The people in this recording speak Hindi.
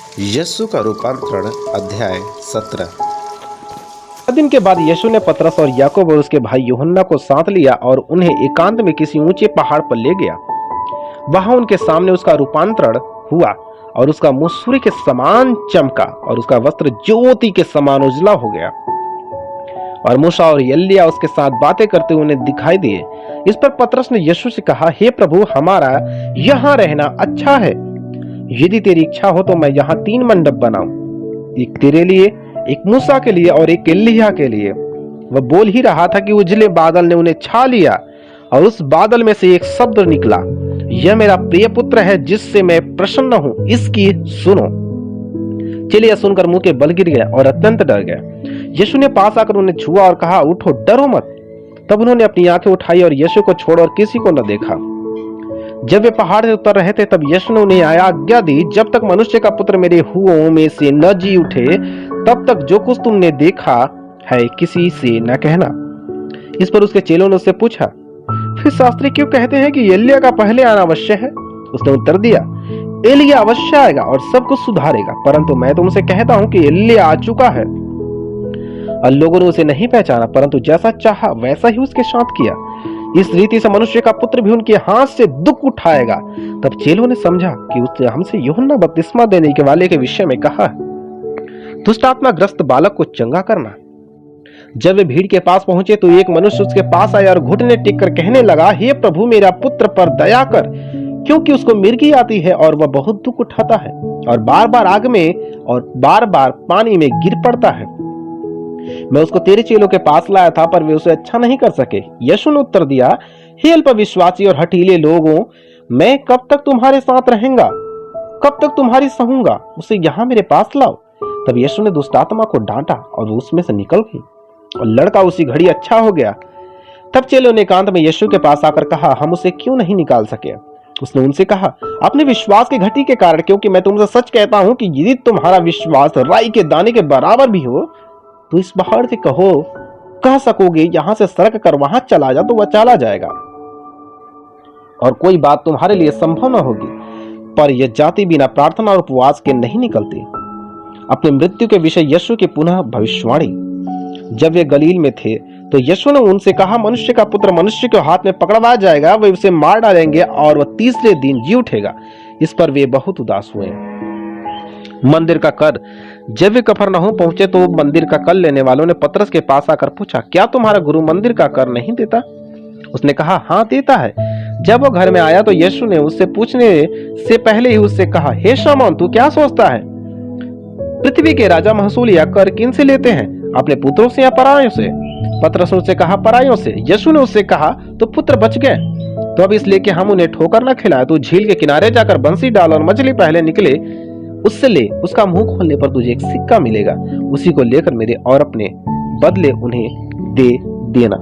यीशु का रूपांतरण अध्याय 17। दिन के बाद यीशु ने पतरस और याकूब और उसके भाई यूहन्ना को साथ लिया और उन्हें एकांत में किसी ऊंचे पहाड़ पर ले गया। वहां उनके सामने उसका रूपांतरण हुआ और उसका मुंह सूर्य के समान चमका और उसका वस्त्र ज्योति के समान उजला हो गया। और मूसा और एलिय्याह उसके साथ बातें करते हुए उन्हें दिखाई दिए। इस पर पतरस ने यीशु से कहा, हे प्रभु, हमारा यहाँ रहना अच्छा है। यदि तेरी इच्छा हो तो मैं यहाँ 3 मंडप बनाऊं, एक तेरे लिए, एक मूसा के लिए और एक एलिय्याह के लिए। वह बोल ही रहा था कि उजले बादल ने उन्हें छा लिया और उस बादल में से एक शब्द निकला, यह मेरा प्रिय पुत्र है जिससे मैं प्रसन्न हूं, इसकी सुनो। चेले यह सुनकर मुंह के बल गिर गए और अत्यंत डर गए। यीशु ने पास आकर उन्हें छुआ और कहा, उठो, डरो मत। तब उन्होंने अपनी आंखें उठाई और यीशु को छोड़ और किसी को न देखा। जब वे पहाड़ से उतर रहे थे तब यीशु ने उन्हें आज्ञा दी, जब तक मनुष्य का पुत्र मेरे हुओं में से न जी उठे तब तक जो कुछ तुमने देखा है किसी से न कहना। इस पर उसके चेलों ने उससे पूछा, फिर शास्त्री क्यों कहते हैं कि एलिय्याह का पहले आना अवश्य है? उसने उत्तर दिया, एलिय्याह अवश्य आएगा और सब कुछ सुधारेगा, परंतु मैं तुमसे कहता हूं कि एलिय्याह आ चुका है और लोगों ने उसे नहीं पहचाना, परंतु जैसा चाहा वैसा ही उसके साथ किया। इस रीति से मनुष्य का पुत्र भी उनके हाथ से दुख उठाएगा। तब चेलों ने समझा कि उसने हमसे यूहन्ना बपतिस्मा देने के वाले के विषय में कहा, दुष्ट आत्मा ग्रस्त बालक को चंगा करना। जब वे भीड़ के पास पहुंचे तो एक मनुष्य उसके पास आया और घुटने टेक कर कहने लगा, हे प्रभु, मेरा पुत्र पर दया कर, क्योंकि उसको मिर्गी आती है और वह बहुत दुख उठाता है और बार बार आग में और बार बार पानी में गिर पड़ता है। मैं उसको तेरे चेलों के पास लाया था पर वे उसे अच्छा नहीं कर सके। यीशु ने उत्तर दिया, हे अल्पविश्वासी और हठीले लोगों, मैं कब तक तुम्हारे साथ रहूंगा, कब तक तुम्हारी सहूंगा, उसे यहाँ मेरे पास लाओ। तब यीशु ने दुष्ट आत्मा को डांटा और वो उसमें से निकल गई और लड़का उसी घड़ी अच्छा हो गया। तब चेलों ने एकांत में यीशु के पास आकर कहा, हम उसे क्यों नहीं निकाल सके? उसने उनसे कहा, अपने विश्वास की घटी के कारण, क्योंकि मैं तुमसे सच कहता हूं कि यदि तुम्हारा विश्वास राई के दाने के बराबर भी हो तो इस पहाड़ से कह सकोगे यहां से सरक कर वहां चला जा, तो वह चला जाएगा और कोई बात तुम्हारे लिए संभव न होगी। पर यह जाति बिना प्रार्थना और उपवास के नहीं निकलती। अपनी मृत्यु के विषय यीशु की पुनः भविष्यवाणी। जब वे गलील में थे तो यीशु ने उनसे कहा, मनुष्य का पुत्र मनुष्य के हाथ में पकड़वाया जाएगा, वे उसे मार डालेंगे और वह तीसरे दिन जी उठेगा। इस पर वे बहुत उदास हुए। मंदिर का कर। जब वे कफरनहूम पहुंचे तो मंदिर का कर लेने वालों ने पतरस के पास आकर पूछा, क्या तुम्हारा गुरु मंदिर का कर नहीं देता? उसने कहा, हाँ, देता है। जब वो घर में आया तो यीशु ने उससे पूछने से पहले ही उससे कहा, हे शमौन, तू क्या सोचता है? पृथ्वी के राजा महसूल या कर किन से लेते हैं, अपने पुत्रों से या परायों से? पतरस ने उससे कहा, परायों से। यीशु ने उससे कहा, तो पुत्र बच गए, तो अब इसलिए कि हम उन्हें ठोकर न खिलाए, तो झील के किनारे जाकर बंसी डाल और मछली पहले निकले उससे ले, उसका मुंह खोलने पर तुझे एक सिक्का मिलेगा, उसी को लेकर मेरे और अपने बदले उन्हें दे देना।